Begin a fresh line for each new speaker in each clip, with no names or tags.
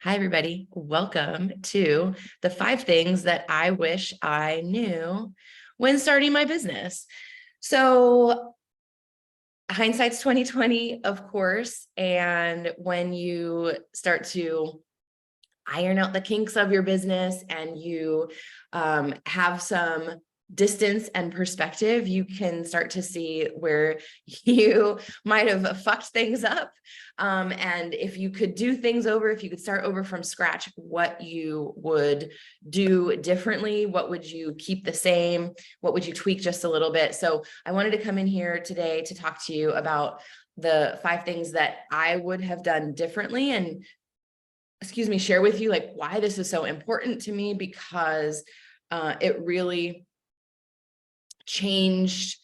Hi, everybody. Welcome to the 5 things that I wish I knew when starting my business. So hindsight's 2020, of course. And when you start to iron out the kinks of your business and you have some distance and perspective, you can start to see where you might have fucked things up. And if you could do things over, if you could start over from scratch, what you would do differently, what would you keep the same, what would you tweak just a little bit. So I wanted to come in here today to talk to you about the 5 things that I would have done differently and share with you like why this is so important to me, because it really changed,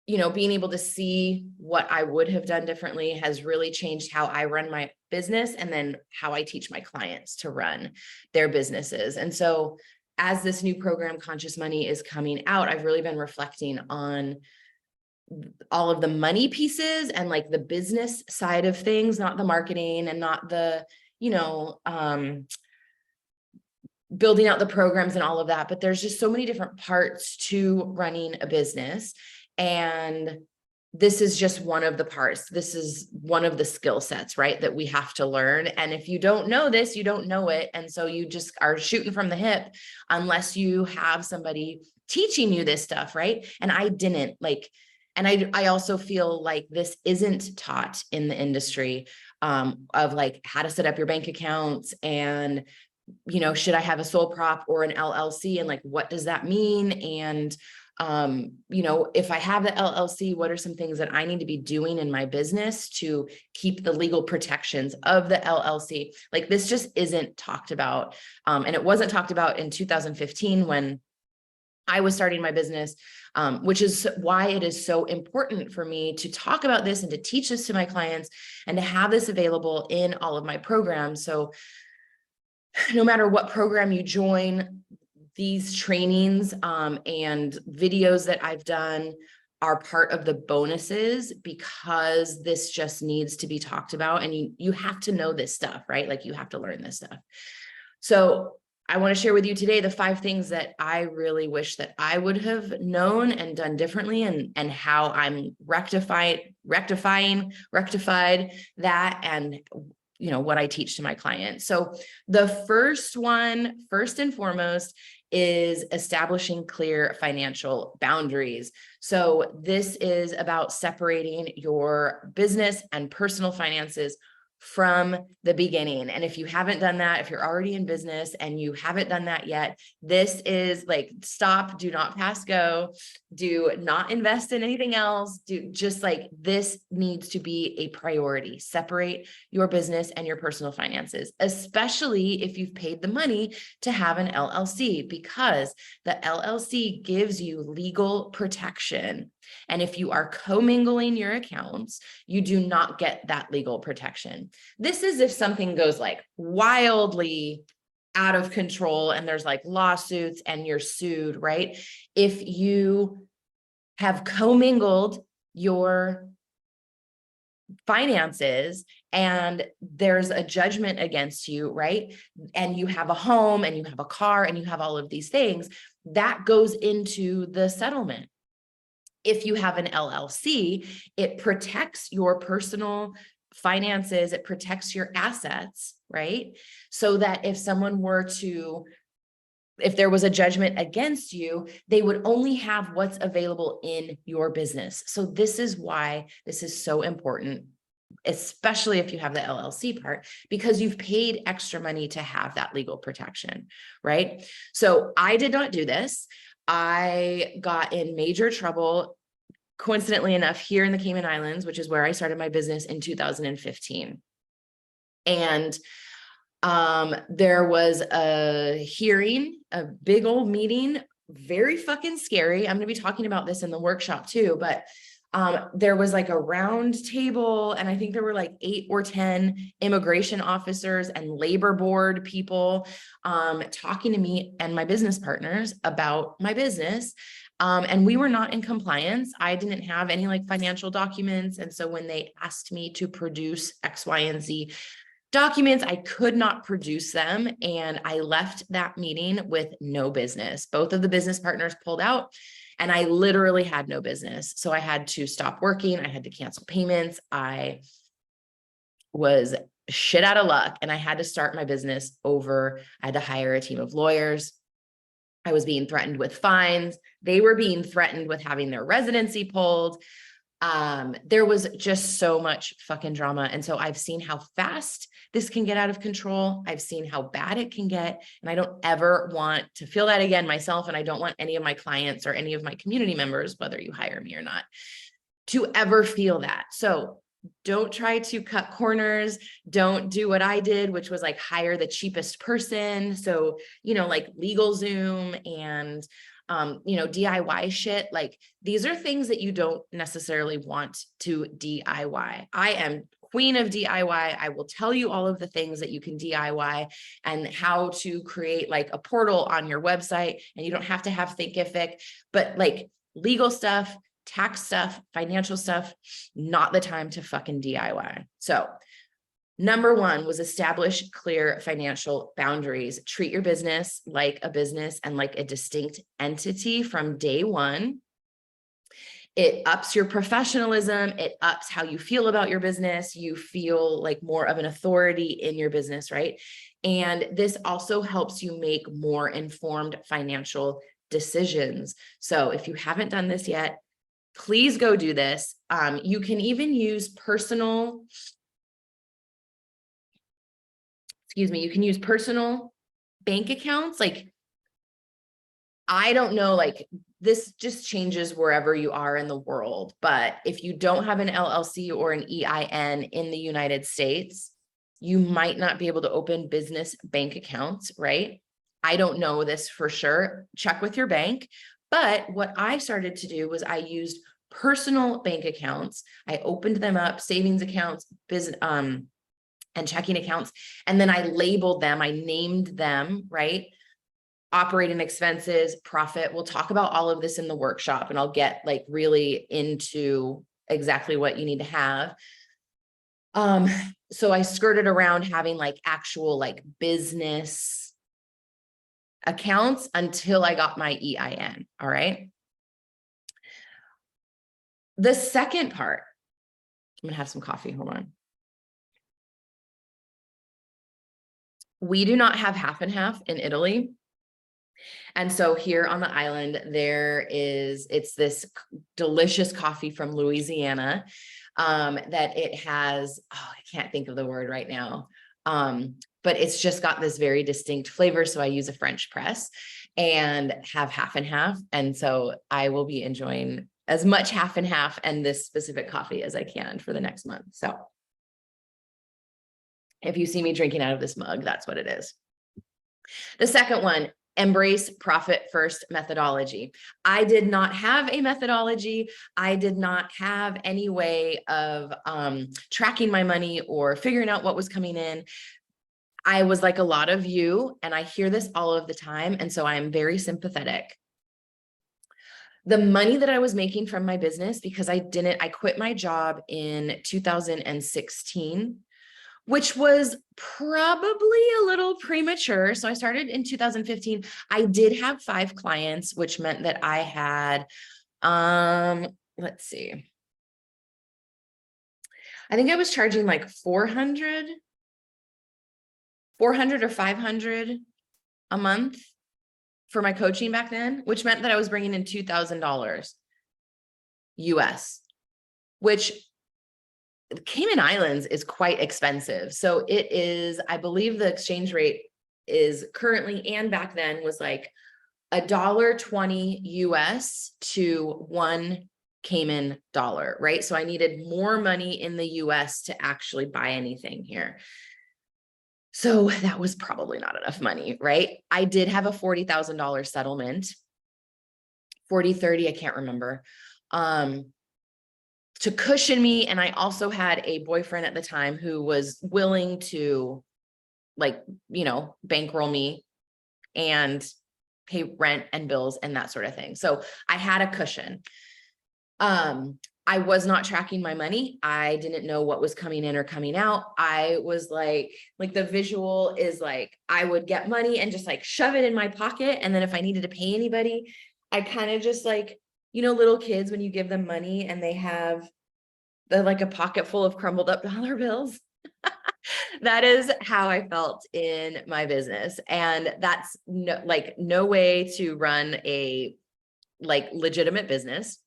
being able to see what I would have done differently has really changed how I run my business and then how I teach my clients to run their businesses. And so as this new program, Conscious Money, is coming out, I've really been reflecting on all of the money pieces and like the business side of things, not the marketing and not the building out the programs and all of that, but there's just so many different parts to running a business. And this is just one of the parts. This is one of the skill sets, right, that we have to learn. And if you don't know this, you don't know it. And so you just are shooting from the hip unless you have somebody teaching you this stuff, right? And I didn't and I also feel like this isn't taught in the industry of like how to set up your bank accounts and, should I have a sole prop or an LLC, and like, what does that mean? And, if I have the LLC, what are some things that I need to be doing in my business to keep the legal protections of the LLC? Like, this just isn't talked about. And it wasn't talked about in 2015 when I was starting my business, which is why it is so important for me to talk about this and to teach this to my clients and to have this available in all of my programs. So no matter what program you join, these trainings and videos that I've done are part of the bonuses, because this just needs to be talked about. And you have to know this stuff, right? Like, you have to learn this stuff. So I want to share with you today the 5 things that I really wish that I would have known and done differently, and how I'm rectified that, and what I teach to my clients. So the first one, first and foremost, is establishing clear financial boundaries. So this is about separating your business and personal finances from the beginning. And if you haven't done that, if you're already in business and you haven't done that yet, this is like, stop, do not pass go, do not invest in anything else. This needs to be a priority. Separate your business and your personal finances, especially if you've paid the money to have an LLC, because the LLC gives you legal protection. And if you are commingling your accounts, you do not get that legal protection. This is if something goes like wildly out of control and there's like lawsuits and you're sued, right? If you have commingled your finances and there's a judgment against you, right? And you have a home and you have a car and you have all of these things, that goes into the settlement. If you have an LLC, it protects your personal finances, it protects your assets, right? So that if there was a judgment against you, they would only have what's available in your business. So this is why this is so important, especially if you have the LLC part, because you've paid extra money to have that legal protection, right? So I did not do this. I got in major trouble, coincidentally enough, here in the Cayman Islands, which is where I started my business in 2015. And there was a hearing, a big old meeting, very fucking scary. I'm going to be talking about this in the workshop too, but there was like a round table, and I think there were like 8 or 10 immigration officers and labor board people talking to me and my business partners about my business. And we were not in compliance. I didn't have any like financial documents. And so when they asked me to produce X, Y, and Z, documents. I could not produce them. And I left that meeting with no business. Both of the business partners pulled out and I literally had no business. So I had to stop working. I had to cancel payments. I was shit out of luck and I had to start my business over. I had to hire a team of lawyers. I was being threatened with fines. They were being threatened with having their residency pulled. There was just so much fucking drama. And so I've seen how fast this can get out of control. I've seen how bad it can get. And I don't ever want to feel that again myself. And I don't want any of my clients or any of my community members, whether you hire me or not, to ever feel that. So don't try to cut corners. Don't do what I did, which was like hire the cheapest person. So, like LegalZoom and DIY shit. Like these are things that you don't necessarily want to DIY. I am queen of DIY. I will tell you all of the things that you can DIY and how to create like a portal on your website. And you don't have to have Thinkific, but like legal stuff, tax stuff, financial stuff, not the time to fucking DIY. So number one was establish clear financial boundaries. Treat your business like a business and like a distinct entity from day one. It ups your professionalism. It ups how you feel about your business. You feel like more of an authority in your business, right? And this also helps you make more informed financial decisions. So if you haven't done this yet, please go do this. You can even use personal bank accounts. Like, I don't know, like this just changes wherever you are in the world. But if you don't have an LLC or an EIN in the United States, you might not be able to open business bank accounts, right? I don't know this for sure. Check with your bank. But what I started to do was I used personal bank accounts. I opened them up, savings accounts, business, and checking accounts. And then I labeled them, I named them, right? Operating expenses, profit. We'll talk about all of this in the workshop and I'll get like really into exactly what you need to have. So I skirted around having like actual like business accounts until I got my EIN. All right. The second part, I'm gonna have some coffee, hold on. We do not have half and half in Italy. And so here on the island, it's this delicious coffee from Louisiana, that it has, I can't think of the word right now. But it's just got this very distinct flavor. So I use a French press and have half and half. And so I will be enjoying as much half and half and this specific coffee as I can for the next month. So if you see me drinking out of this mug, that's what it is. The second one, embrace profit first methodology. I did not have a methodology. I did not have any way of tracking my money or figuring out what was coming in. I was like a lot of you, and I hear this all of the time. And so I'm very sympathetic. The money that I was making from my business, because I quit my job in 2016, which was probably a little premature. So I started in 2015. I did have 5 clients, which meant that I had, let's see. I think I was charging like 400 or 500 a month for my coaching back then, which meant that I was bringing in $2,000 US, which Cayman Islands is quite expensive. So it is, I believe the exchange rate is currently, and back then was like $1.20 US to 1 Cayman dollar, right? So I needed more money in the US to actually buy anything here. So that was probably not enough money, right? I did have a $40,000 settlement, 40, 30, I can't remember, to cushion me. And I also had a boyfriend at the time who was willing to bankroll me and pay rent and bills and that sort of thing. So I had a cushion. I was not tracking my money. I didn't know what was coming in or coming out. I was like the visual is like, I would get money and just like shove it in my pocket. And then if I needed to pay anybody, I kind of just like, little kids, when you give them money and they have like a pocket full of crumbled up dollar bills. That is how I felt in my business. And that's no way to run a legitimate business.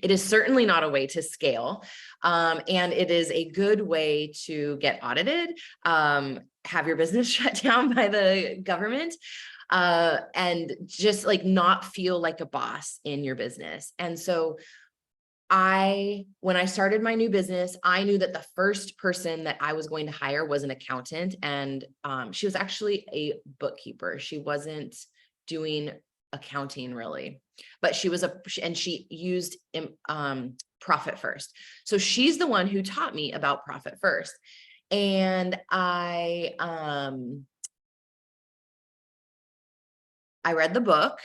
It is certainly not a way to scale. And it is a good way to get audited, have your business shut down by the government, and just not feel like a boss in your business. And so when I started my new business, I knew that the first person that I was going to hire was an accountant. And she was actually a bookkeeper. She wasn't doing accounting really, but and she used Profit First. So she's the one who taught me about Profit First. And I read the book.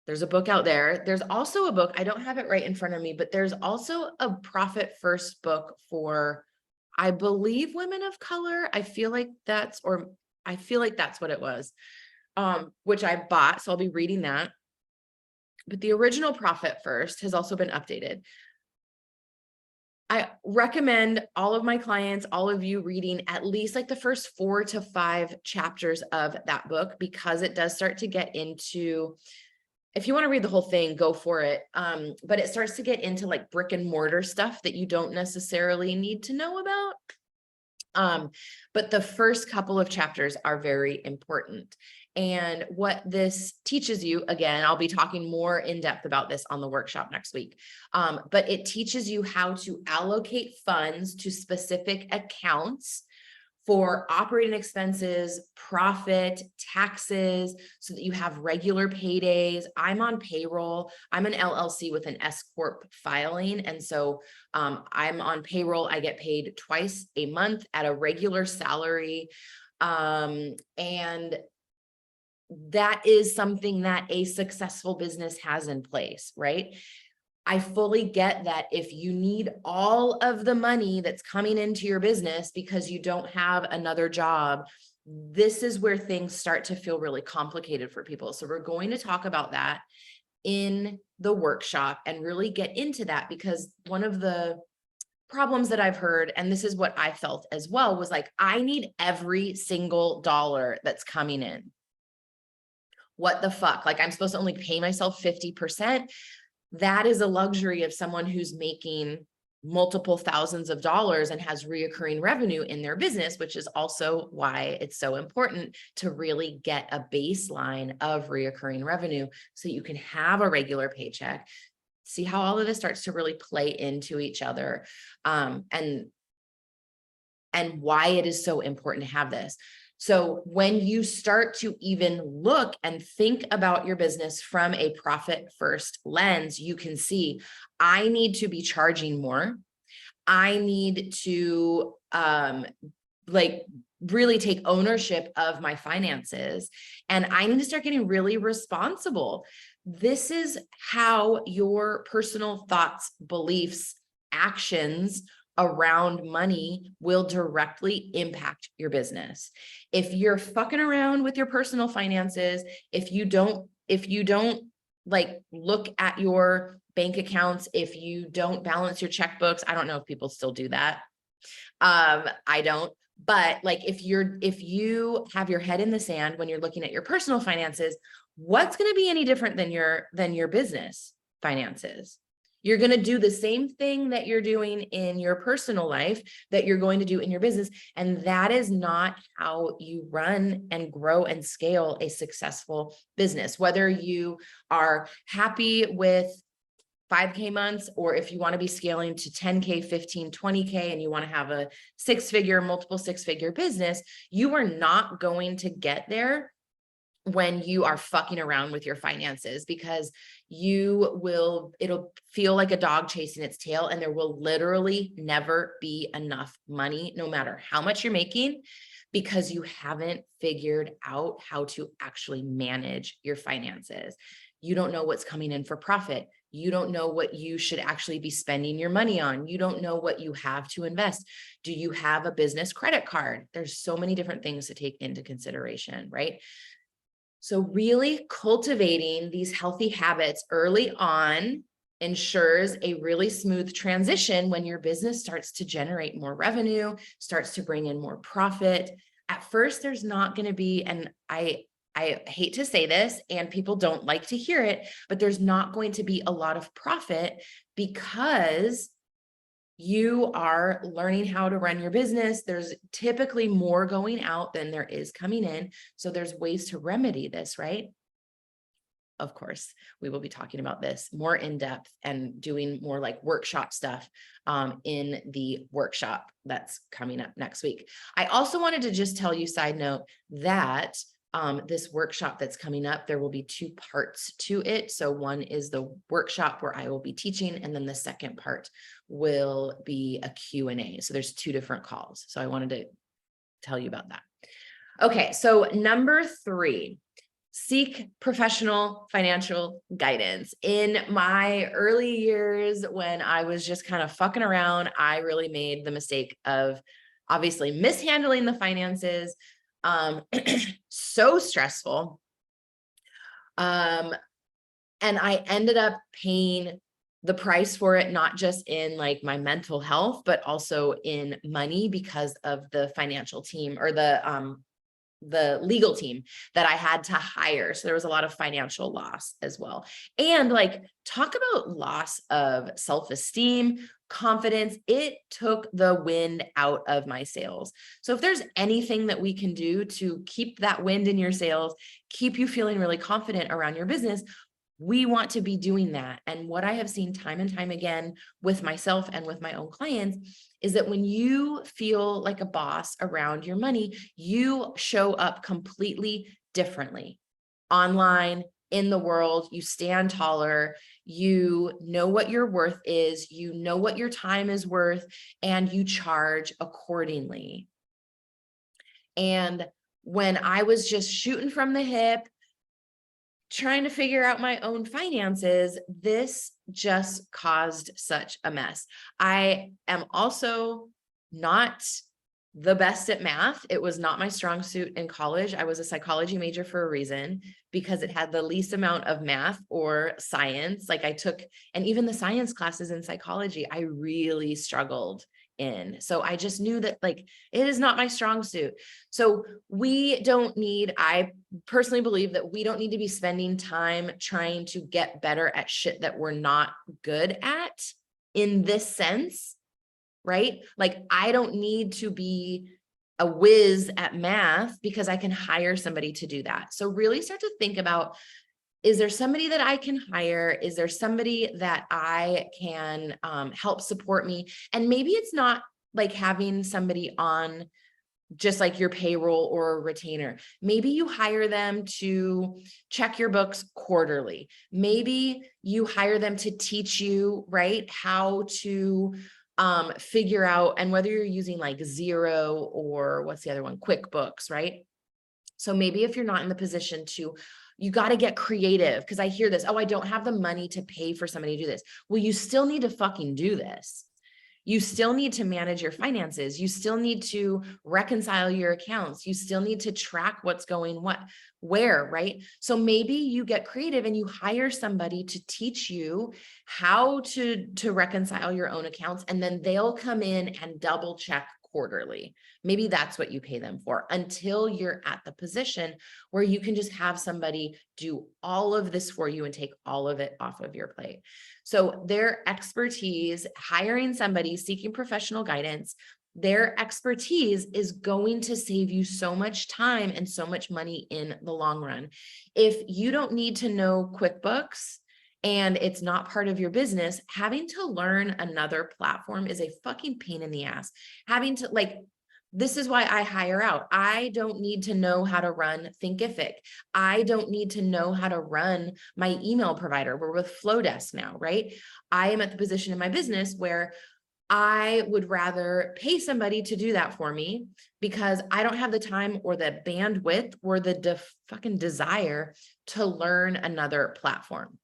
There's a book out there. There's also a book, I don't have it right in front of me, but there's also a Profit First book for, I believe, women of color. I feel like that's what it was, which I bought. So I'll be reading that. But the original Profit First has also been updated. I recommend all of my clients, all of you, reading at least the first 4 to 5 chapters of that book, because it does start to get into, if you want to read the whole thing, go for it. But it starts to get into brick and mortar stuff that you don't necessarily need to know about. But the first couple of chapters are very important. And what this teaches you, again, I'll be talking more in depth about this on the workshop next week. But it teaches you how to allocate funds to specific accounts for operating expenses, profit, taxes, so that you have regular paydays. I'm on payroll. I'm an LLC with an S Corp filing. And so I'm on payroll. I get paid twice a month at a regular salary. And that is something that a successful business has in place, right? I fully get that if you need all of the money that's coming into your business because you don't have another job, this is where things start to feel really complicated for people. So we're going to talk about that in the workshop and really get into that, because one of the problems that I've heard, and this is what I felt as well, was I need every single dollar that's coming in. What the fuck? I'm supposed to only pay myself 50%. That is a luxury of someone who's making multiple thousands of dollars and has reoccurring revenue in their business, which is also why it's so important to really get a baseline of reoccurring revenue so you can have a regular paycheck. See how all of this starts to really play into each other, and why it is so important to have this. So when you start to even look and think about your business from a profit first lens, you can see, I need to be charging more. I need to really take ownership of my finances, and I need to start getting really responsible. This is how your personal thoughts, beliefs, actions around money will directly impact your business. If you're fucking around with your personal finances, if you don't look at your bank accounts, if you don't balance your checkbooks, I don't know if people still do that. I don't, but if you have your head in the sand when you're looking at your personal finances, what's going to be any different than your business finances? You're going to do the same thing that you're doing in your personal life that you're going to do in your business. And that is not how you run and grow and scale a successful business. Whether you are happy with 5K months, or if you want to be scaling to 10K, 15, 20K, and you want to have a multiple six-figure business, you are not going to get there when you are fucking around with your finances, because it'll feel like a dog chasing its tail, and there will literally never be enough money, no matter how much you're making, because you haven't figured out how to actually manage your finances. You don't know what's coming in for profit. You don't know what you should actually be spending your money on. You don't know what you have to invest. Do you have a business credit card? There's so many different things to take into consideration, right? So really cultivating these healthy habits early on ensures a really smooth transition when your business starts to generate more revenue, starts to bring in more profit. At first, there's not going to be, and I hate to say this, and people don't like to hear it, but there's not going to be a lot of profit because you are learning how to run your business. There's typically more going out than there is coming in. So there's ways to remedy this, right? Of course, we will be talking about this more in depth and doing more like workshop stuff in the workshop that's coming up next week. I also wanted to just tell you, side note, that this workshop that's coming up, there will be 2 parts to it. So one is the workshop where I will be teaching, and then the second part will be a Q&A. So there's 2 different calls. So I wanted to tell you about that. Okay, so number 3, seek professional financial guidance. In my early years, when I was just kind of fucking around, I really made the mistake of obviously mishandling the finances. So stressful. And I ended up paying the price for it, not just in like my mental health, but also in money because of the financial team or the legal team that I had to hire. So there was a lot of financial loss as well. And like, talk about loss of self-esteem, confidence. It took the wind out of my sails. So if there's anything that we can do to keep that wind in your sails, keep you feeling really confident around your business, we want to be doing that. And what I have seen time and time again with myself and with my own clients is that when you feel like a boss around your money, you show up completely differently online, in the world. You stand taller, you know what your worth is, you know what your time is worth, and you charge accordingly. And when I was just shooting from the hip, trying to figure out my own finances, this just caused such a mess. I am also not the best at math. It was not my strong suit in college. I was a psychology major for a reason, because it had the least amount of math or science. Like I took, and even the science classes in psychology, I really struggled in. So I just knew that like, it is not my strong suit. So I personally believe that we don't need to be spending time trying to get better at shit that we're not good at in this sense, right? Like I don't need to be a whiz at math because I can hire somebody to do that. So really start to think about, is there somebody that I can hire? Is there somebody that I can help support me? And maybe it's not like having somebody on just like your payroll or a retainer. Maybe you hire them to check your books quarterly. Maybe you hire them to teach you, right, how to figure out, and whether you're using like Xero or what's the other one, QuickBooks, right? So maybe if you're not in the position to, you got to get creative, because I hear this, oh, I don't have the money to pay for somebody to do this. Well, you still need to fucking do this. You still need to manage your finances. You still need to reconcile your accounts. You still need to track what's going where, right? So maybe you get creative and you hire somebody to teach you how to reconcile your own accounts, and then they'll come in and double check quarterly. Maybe that's what you pay them for until you're at the position where you can just have somebody do all of this for you and take all of it off of your plate. So their expertise, hiring somebody, seeking professional guidance, their expertise is going to save you so much time and so much money in the long run. If you don't need to know QuickBooks and it's not part of your business, having to learn another platform is a fucking pain in the ass. Having to this is why I hire out. I don't need to know how to run Thinkific. I don't need to know how to run my email provider. We're with Flowdesk now, right? I am at the position in my business where I would rather pay somebody to do that for me because I don't have the time or the bandwidth or the fucking desire to learn another platform.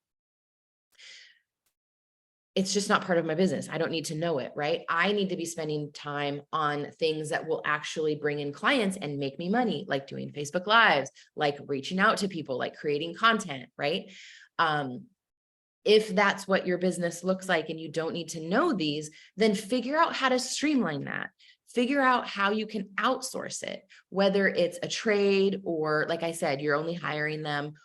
it's just not part of my business. I don't need to know it, right? I need to be spending time on things that will actually bring in clients and make me money, like doing Facebook Lives, like reaching out to people, like creating content, right? If that's what your business looks like and you don't need to know these, then figure out how to streamline that. Figure out how you can outsource it, whether it's a trade or, like I said, you're only hiring them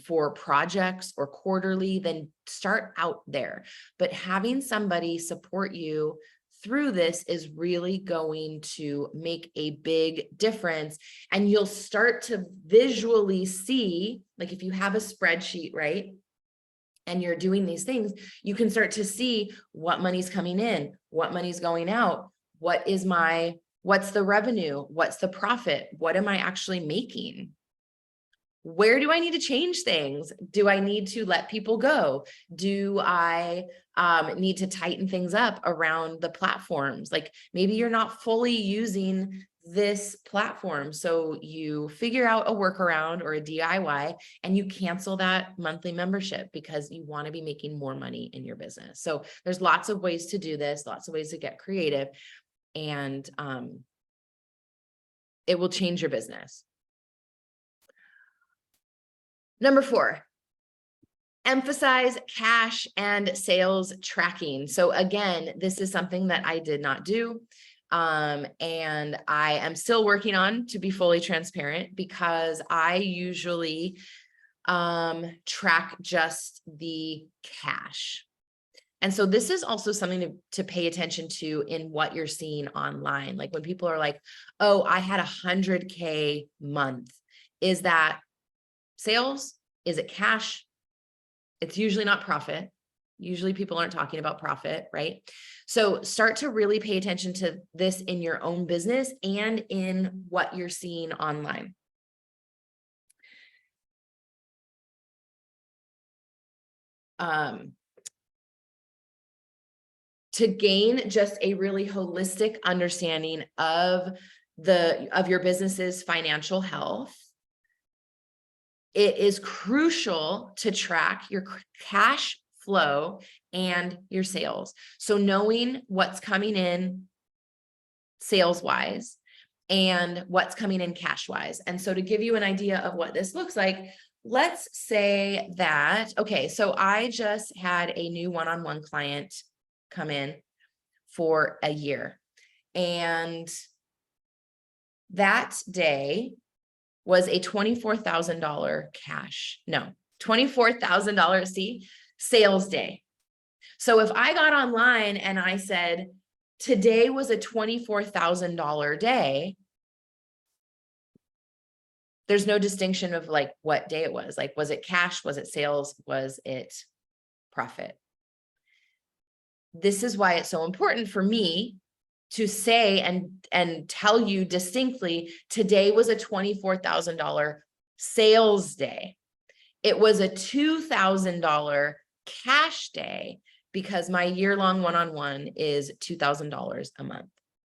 for projects or quarterly, then start out there. But having somebody support you through this is really going to make a big difference. And you'll start to visually see, like if you have a spreadsheet, right? And you're doing these things, you can start to see what money's coming in, what money's going out, what's the revenue, what's the profit, what am I actually making? Where do I need to change things? Do I need to let people go? Do I need to tighten things up around the platforms? Like maybe you're not fully using this platform. So you figure out a workaround or a DIY and you cancel that monthly membership because you want to be making more money in your business. So there's lots of ways to do this, lots of ways to get creative, and it will change your business. Number 4, emphasize cash and sales tracking. So again, this is something that I did not do. And I am still working on, to be fully transparent, because I usually track just the cash. And so this is also something to pay attention to in what you're seeing online. Like when people are like, oh, I had 100K month. Is that sales? Is it cash? It's usually not profit. Usually people aren't talking about profit, right? So start to really pay attention to this in your own business and in what you're seeing online. To gain just a really holistic understanding of your business's financial health, it is crucial to track your cash flow and your sales. So knowing what's coming in sales wise and what's coming in cash wise. And so to give you an idea of what this looks like, let's say that, okay, so I just had a new one-on-one client come in for a year. And that day was a $24,000 $24,000 sales day. So if I got online and I said, today was a $24,000 day, there's no distinction of like what day it was. Like, was it cash? Was it sales? Was it profit? This is why it's so important for me to say and tell you distinctly, today was a $24,000 sales day. It was a $2,000 cash day because my year-long one-on-one is $2,000 a month,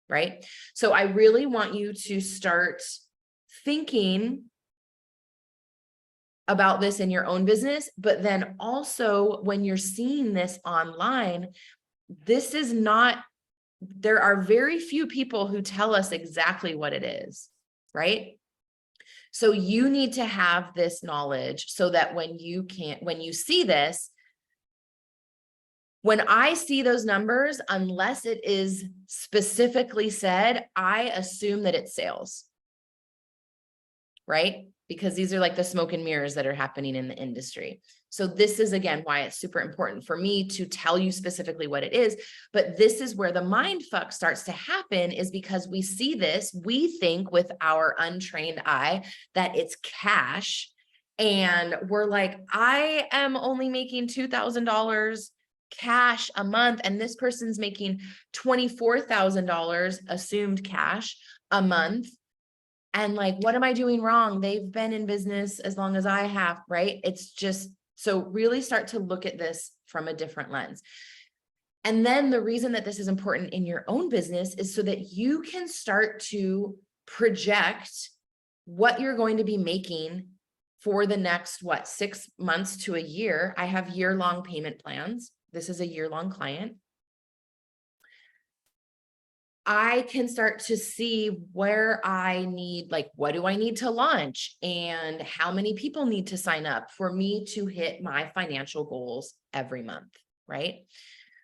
right? So I really want you to start thinking about this in your own business, but then also when you're seeing this online, this is not, there are very few people who tell us exactly what it is, right? So you need to have this knowledge so that when you see this, when I see those numbers, unless it is specifically said, I assume that it's sales, right? Because these are like the smoke and mirrors that are happening in the industry. So this is, again, why it's super important for me to tell you specifically what it is. But this is where the mind fuck starts to happen, is because we see this, we think with our untrained eye that it's cash. And we're like, I am only making $2,000 cash a month. And this person's making $24,000 assumed cash a month. And like, what am I doing wrong? They've been in business as long as I have, right? It's just, so really start to look at this from a different lens. And then the reason that this is important in your own business is so that you can start to project what you're going to be making for the next, 6 months to a year. I have year-long payment plans. this is a year-long client, I can start to see where I need, like, what do I need to launch and how many people need to sign up for me to hit my financial goals every month, right?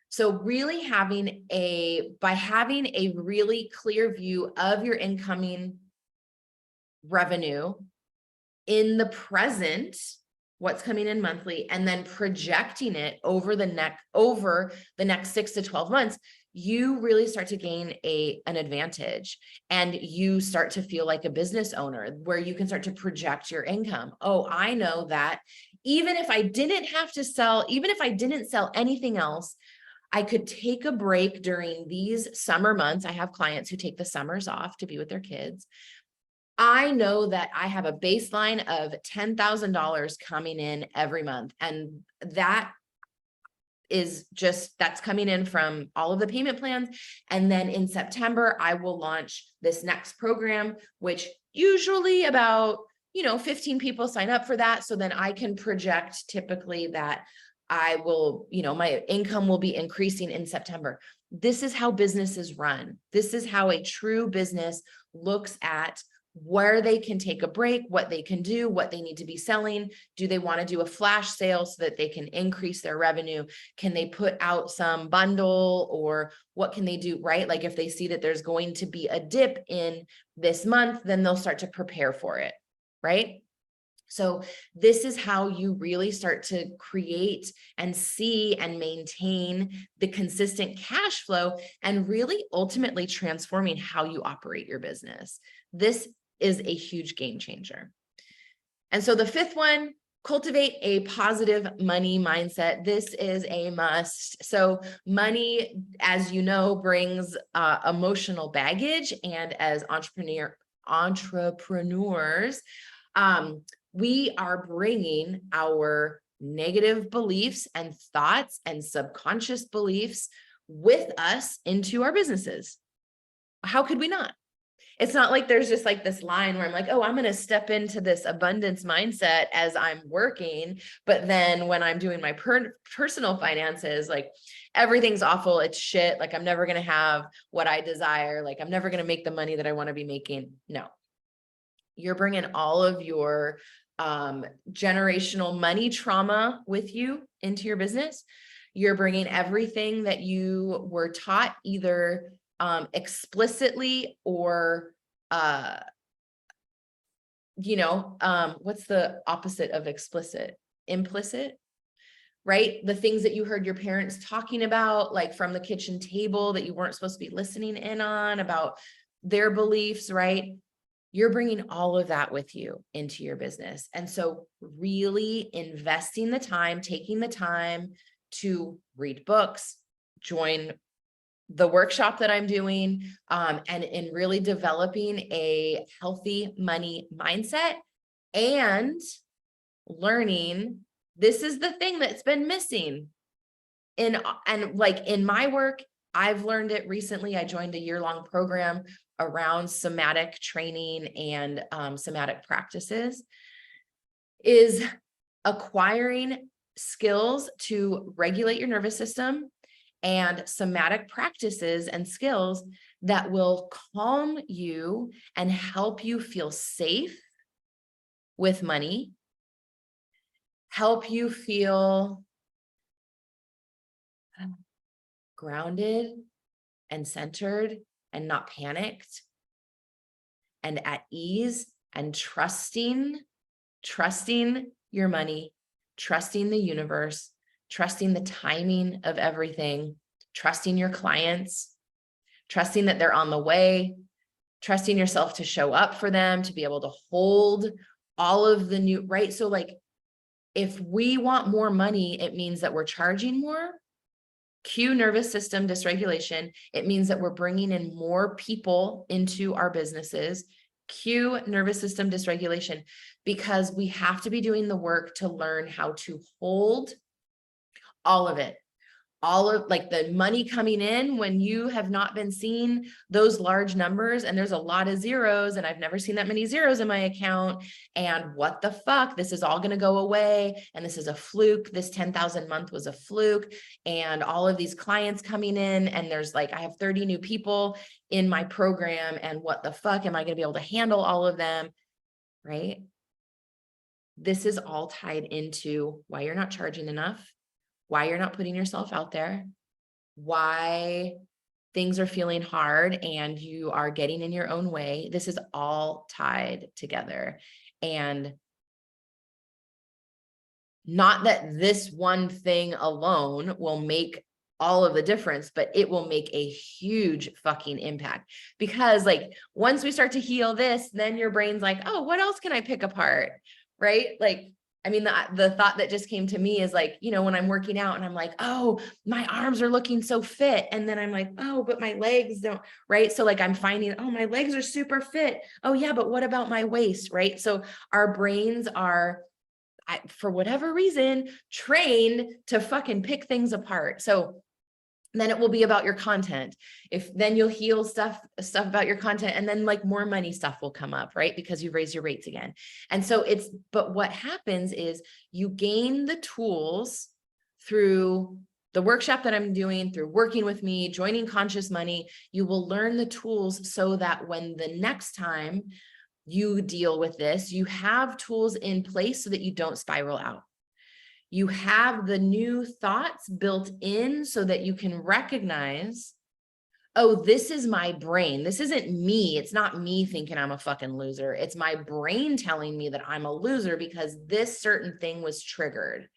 So really by having a really clear view of your incoming revenue in the present, what's coming in monthly, and then projecting it over the next 6 to 12 months, you really start to gain an advantage, and you start to feel like a business owner where you can start to project your income. Oh, I know that even if I didn't sell anything else, I could take a break during these summer months. I have clients who take the summers off to be with their kids. I know that I have a baseline of $10,000 coming in every month. And that's coming in from all of the payment plans. And then in September, I will launch this next program, which usually about, 15 people sign up for that. So then I can project typically that I will, my income will be increasing in September. This is how businesses run. This is how a true business looks at where they can take a break, what they can do, what they need to be selling. Do they want to do a flash sale so that they can increase their revenue? Can they put out some bundle, or what can they do, right? Like if they see that there's going to be a dip in this month, then they'll start to prepare for it, right? So this is how you really start to create and see and maintain the consistent cash flow, and really ultimately transforming how you operate your business. This is a huge game changer. And so the fifth one, cultivate a positive money mindset. This is a must. So money, as you know, brings emotional baggage. And as entrepreneurs, we are bringing our negative beliefs and thoughts and subconscious beliefs with us into our businesses. How could we not? It's not like there's just like this line where I'm like, oh, I'm going to step into this abundance mindset as I'm working. But then when I'm doing my personal finances, like everything's awful. It's shit. Like I'm never going to have what I desire. Like I'm never going to make the money that I want to be making. No, you're bringing all of your generational money trauma with you into your business. You're bringing everything that you were taught either explicitly or, what's the opposite of explicit? Implicit, right? The things that you heard your parents talking about, like from the kitchen table that you weren't supposed to be listening in on about their beliefs, right? You're bringing all of that with you into your business. And so really investing the time, taking the time to read books, join the workshop that I'm doing, and in really developing a healthy money mindset and learning. This is the thing that's been missing in my work. I've learned it recently. I joined a year-long program around somatic training and somatic practices, is acquiring skills to regulate your nervous system and somatic practices and skills that will calm you and help you feel safe with money, help you feel grounded and centered and not panicked and at ease and trusting your money, trusting the universe, trusting the timing of everything, trusting your clients, trusting that they're on the way, trusting yourself to show up for them, to be able to hold all of the new, right? So like, if we want more money, it means that we're charging more. Cue nervous system dysregulation. It means that we're bringing in more people into our businesses. Cue nervous system dysregulation, because we have to be doing the work to learn how to hold all of it, all of like the money coming in when you have not been seeing those large numbers, and there's a lot of zeros, and I've never seen that many zeros in my account, and what the fuck, this is all going to go away, and this is a fluke, this 10,000 month was a fluke, and all of these clients coming in, and there's like, I have 30 new people in my program, and what the fuck, am I going to be able to handle all of them, right? This is all tied into why you're not charging enough, why you're not putting yourself out there, why things are feeling hard and you are getting in your own way. This is all tied together. And not that this one thing alone will make all of the difference, but it will make a huge fucking impact, because like once we start to heal this, then your brain's like, oh, what else can I pick apart? Right? Like, I mean, the thought that just came to me is like, you know, when I'm working out and I'm like, oh, my arms are looking so fit. And then I'm like, oh, but my legs don't, right? So like I'm finding, oh, my legs are super fit. Oh yeah, but what about my waist, right? So our brains are, for whatever reason, trained to fucking pick things apart. So then it will be about your content. If then you'll heal stuff about your content, and then like more money stuff will come up, right? Because you raise your rates again. And so but what happens is you gain the tools through the workshop that I'm doing, through working with me, joining Conscious Money, you will learn the tools so that when the next time you deal with this, you have tools in place so that you don't spiral out. You have the new thoughts built in so that you can recognize, oh, this is my brain. This isn't me. It's not me thinking I'm a fucking loser. It's my brain telling me that I'm a loser because this certain thing was triggered.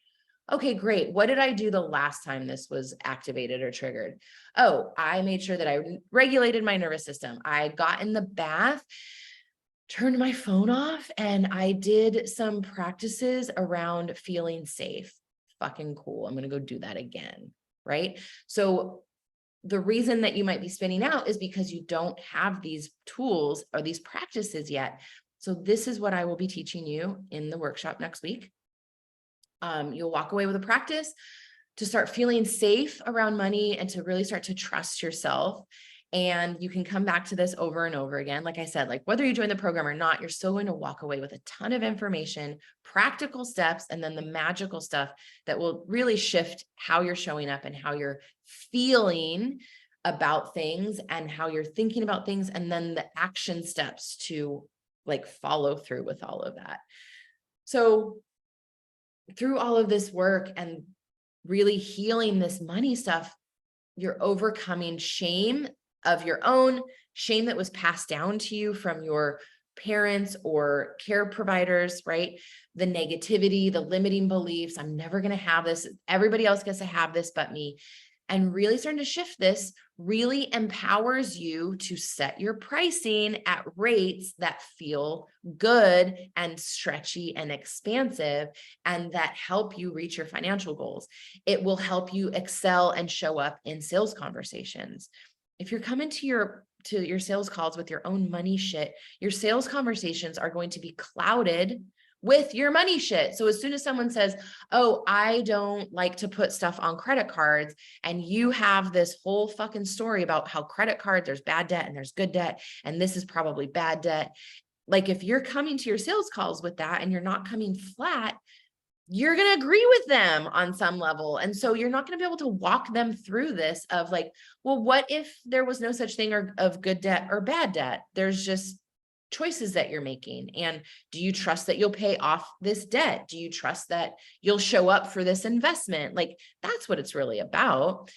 Okay, great. What did I do the last time this was activated or triggered? Oh, I made sure that I regulated my nervous system. I got in the bath, turned my phone off, and I did some practices around feeling safe. Fucking cool. I'm going to go do that again. Right? So the reason that you might be spinning out is because you don't have these tools or these practices yet. So this is what I will be teaching you in the workshop next week. You'll walk away with a practice to start feeling safe around money and to really start to trust yourself. And you can come back to this over and over again. Like I said, like whether you join the program or not, you're still going to walk away with a ton of information, practical steps, and then the magical stuff that will really shift how you're showing up and how you're feeling about things and how you're thinking about things. And then the action steps to like follow through with all of that. So through all of this work and really healing this money stuff, you're overcoming shame of your own, shame that was passed down to you from your parents or care providers, right? The negativity, the limiting beliefs, I'm never going to have this. Everybody else gets to have this but me. And really starting to shift this really empowers you to set your pricing at rates that feel good and stretchy and expansive, and that help you reach your financial goals. It will help you excel and show up in sales conversations. If you're coming to your sales calls with your own money shit, your sales conversations are going to be clouded with your money shit. So as soon as someone says, oh, I don't like to put stuff on credit cards, and you have this whole fucking story about how credit cards, there's bad debt and there's good debt, and this is probably bad debt. Like if you're coming to your sales calls with that and you're not coming flat, you're going to agree with them on some level. And so you're not going to be able to walk them through this of like, well, what if there was no such thing of good debt or bad debt? There's just choices that you're making. And do you trust that you'll pay off this debt? Do you trust that you'll show up for this investment? Like that's what it's really about.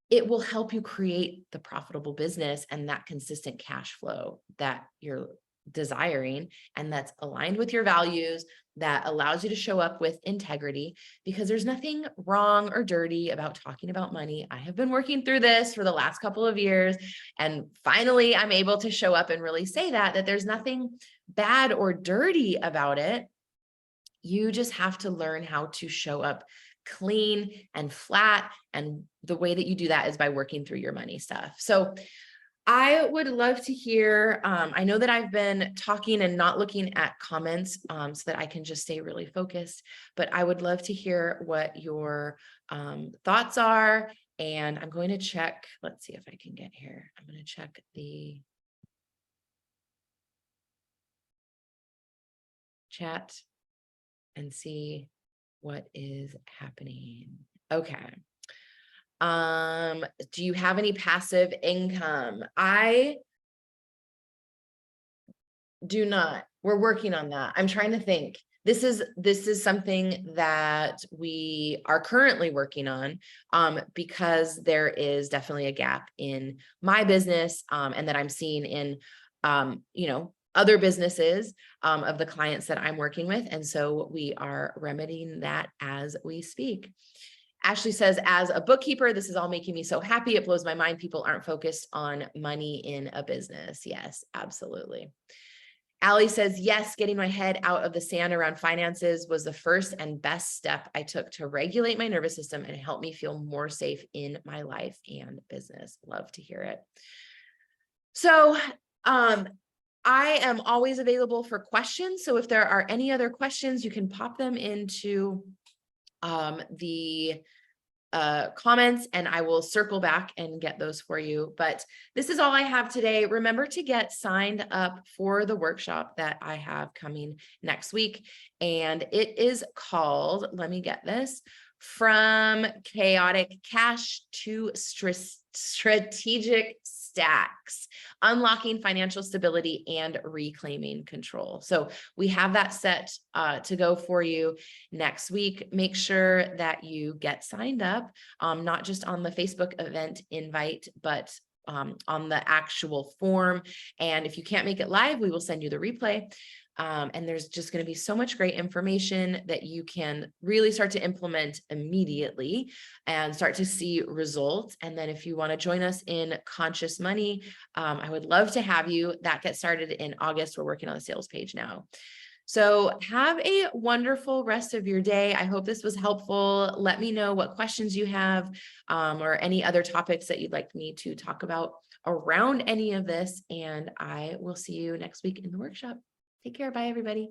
It will help you create the profitable business and that consistent cash flow that you're desiring, and that's aligned with your values, that allows you to show up with integrity, because there's nothing wrong or dirty about talking about money. I have been working through this for the last couple of years, and finally I'm able to show up and really say that there's nothing bad or dirty about it. You just have to learn how to show up clean and flat. And the way that you do that is by working through your money stuff. So I would love to hear, I know that I've been talking and not looking at comments so that I can just stay really focused, but I would love to hear what your thoughts are And I'm going to check, let's see if I can get here. I'm going to check the chat and see what is happening. Okay. Do you have any passive income? I do not. We're working on that. I'm trying to think. This is something that we are currently working on, because there is definitely a gap in my business, and that I'm seeing in, other businesses, of the clients that I'm working with. And so we are remedying that as we speak. Ashley says, as a bookkeeper, this is all making me so happy. It blows my mind. People aren't focused on money in a business. Yes, absolutely. Allie says, yes, getting my head out of the sand around finances was the first and best step I took to regulate my nervous system and help me feel more safe in my life and business. Love to hear it. So, I am always available for questions. So if there are any other questions, you can pop them into the comments, and I will circle back and get those for you. But this is all I have today. Remember to get signed up for the workshop that I have coming next week. And it is called, let me get this, From Chaotic Cash to Strategic Stacks, Unlocking Financial Stability and Reclaiming Control. So we have that set to go for you next week. Make sure that you get signed up, not just on the Facebook event invite, but on the actual form. And if you can't make it live, we will send you the replay. And there's just going to be so much great information that you can really start to implement immediately and start to see results. And then if you want to join us in Conscious Money, I would love to have you. That gets started in August. We're working on the sales page now. So have a wonderful rest of your day. I hope this was helpful. Let me know what questions you have, or any other topics that you'd like me to talk about around any of this. And I will see you next week in the workshop. Take care. Bye, everybody.